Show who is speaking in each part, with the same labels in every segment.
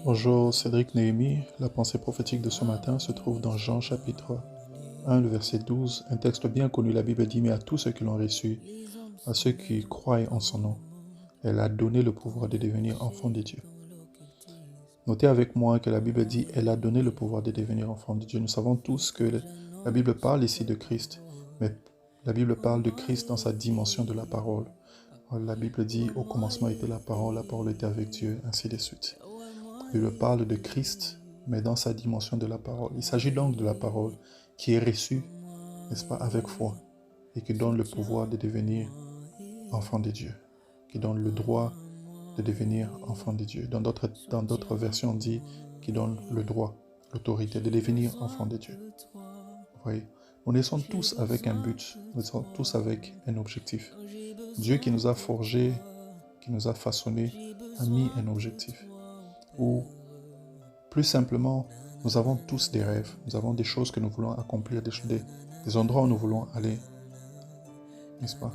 Speaker 1: Bonjour, Cédric Néhémie. La pensée prophétique de ce matin se trouve dans Jean chapitre 1, le verset 12, un texte bien connu. La Bible dit: mais à tous ceux qui l'ont reçu, à ceux qui croient en son nom, elle a donné le pouvoir de devenir enfants de Dieu. Notez avec moi que la Bible dit: elle a donné le pouvoir de devenir enfants de Dieu. Nous savons tous que la Bible parle ici de Christ, mais la Bible parle de Christ dans sa dimension de la parole. La Bible dit: au commencement était la parole était avec Dieu, ainsi de suite. La Bible parle de Christ, mais dans sa dimension de la parole. Il s'agit donc de la parole qui est reçue, n'est-ce pas, avec foi, et qui donne le pouvoir de devenir enfant de Dieu, qui donne le droit de devenir enfant de Dieu. Dans d'autres versions, on dit qui donne le droit, l'autorité de devenir enfant de Dieu. Vous voyez, nous naissons tous avec un but, nous naissons tous avec un objectif. Dieu qui nous a forgés, qui nous a façonnés, a mis un objectif. Ou plus simplement, nous avons tous des rêves, nous avons des choses que nous voulons accomplir, des endroits où nous voulons aller, n'est-ce pas?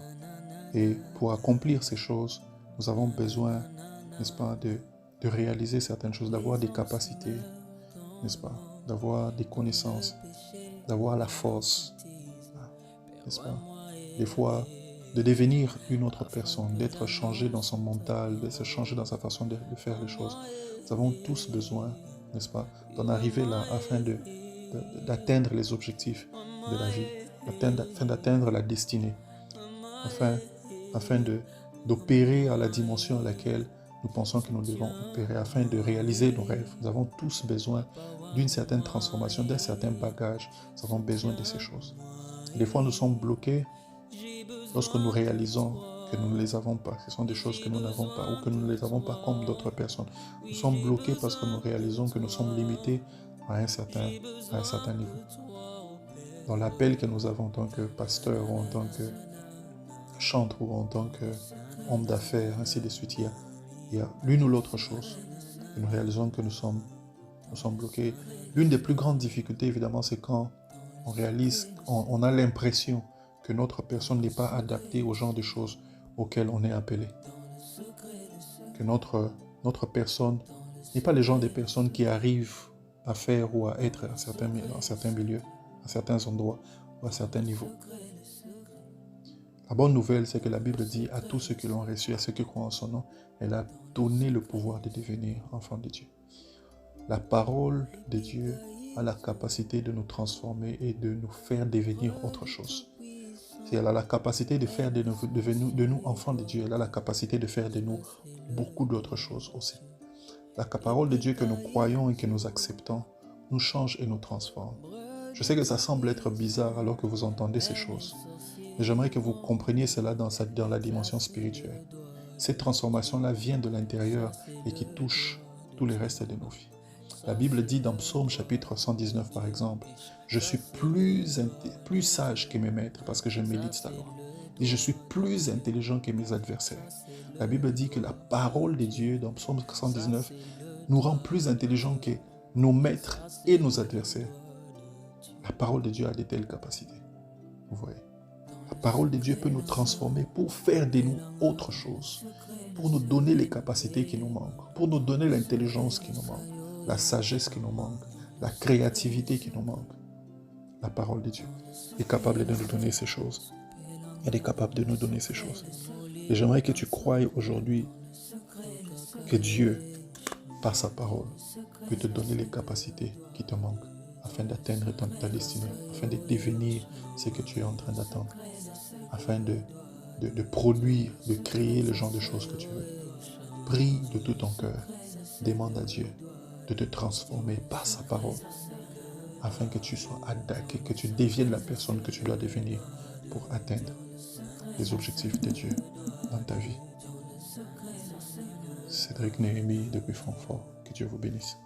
Speaker 1: Et pour accomplir ces choses, nous avons besoin, n'est-ce pas, de réaliser certaines choses, d'avoir des capacités, n'est-ce pas, d'avoir des connaissances, d'avoir la force, n'est-ce pas? Des fois, de devenir une autre personne, d'être changé dans son mental, d'être changé dans sa façon de faire les choses. Nous avons tous besoin, n'est-ce pas, d'en arriver là afin d'atteindre les objectifs de la vie, afin d'atteindre la destinée, afin d'opérer à la dimension à laquelle nous pensons que nous devons opérer, afin de réaliser nos rêves. Nous avons tous besoin d'une certaine transformation, d'un certain bagage. Nous avons besoin de ces choses. Et des fois, nous sommes bloqués lorsque nous réalisons que nous ne les avons pas. Ce sont des choses que nous n'avons pas ou que nous ne les avons pas comme d'autres personnes. Nous sommes bloqués parce que nous réalisons que nous sommes limités à un certain niveau. Dans l'appel que nous avons en tant que pasteur ou en tant que chantre ou en tant qu'homme d'affaires, ainsi de suite, il y a l'une ou l'autre chose. Et nous réalisons que nous sommes bloqués. L'une des plus grandes difficultés, évidemment, c'est quand on réalise, on a l'impression que notre personne n'est pas adaptée au genre de choses auxquelles on est appelé. Que notre personne n'est pas le genre de personnes qui arrivent à faire ou à être à certains milieux, à certains endroits ou à certains niveaux. La bonne nouvelle, c'est que la Bible dit à tous ceux qui l'ont reçu, à ceux qui croient en son nom, elle a donné le pouvoir de devenir enfants de Dieu. La parole de Dieu a la capacité de nous transformer et de nous faire devenir autre chose. Elle a la capacité de faire de nous enfants de Dieu. Elle a la capacité de faire de nous beaucoup d'autres choses aussi. La parole de Dieu que nous croyons et que nous acceptons nous change et nous transforme. Je sais que ça semble être bizarre alors que vous entendez ces choses. Mais j'aimerais que vous compreniez cela dans la dimension spirituelle. Cette transformation-là vient de l'intérieur et qui touche tout le reste de nos vies. La Bible dit dans Psaume chapitre 119 par exemple: je suis plus sage que mes maîtres parce que je médite ta loi. Et je suis plus intelligent que mes adversaires. La Bible dit que la parole de Dieu dans Psaume 119 nous rend plus intelligents que nos maîtres et nos adversaires. La parole de Dieu a de telles capacités. Vous voyez, la parole de Dieu peut nous transformer pour faire de nous autre chose, pour nous donner les capacités qui nous manquent, pour nous donner l'intelligence qui nous manque, la sagesse qui nous manque, la créativité qui nous manque. La parole de Dieu est capable de nous donner ces choses. Elle est capable de nous donner ces choses. Et j'aimerais que tu croies aujourd'hui que Dieu, par sa parole, peut te donner les capacités qui te manquent afin d'atteindre ta destinée, afin de devenir ce que tu es en train d'attendre, afin de produire, de créer le genre de choses que tu veux. Prie de tout ton cœur, demande à Dieu de te transformer par sa parole, afin que tu sois adapté, que tu deviennes la personne que tu dois devenir pour atteindre les objectifs de Dieu dans ta vie. Cédric Néhémie depuis Francfort, que Dieu vous bénisse.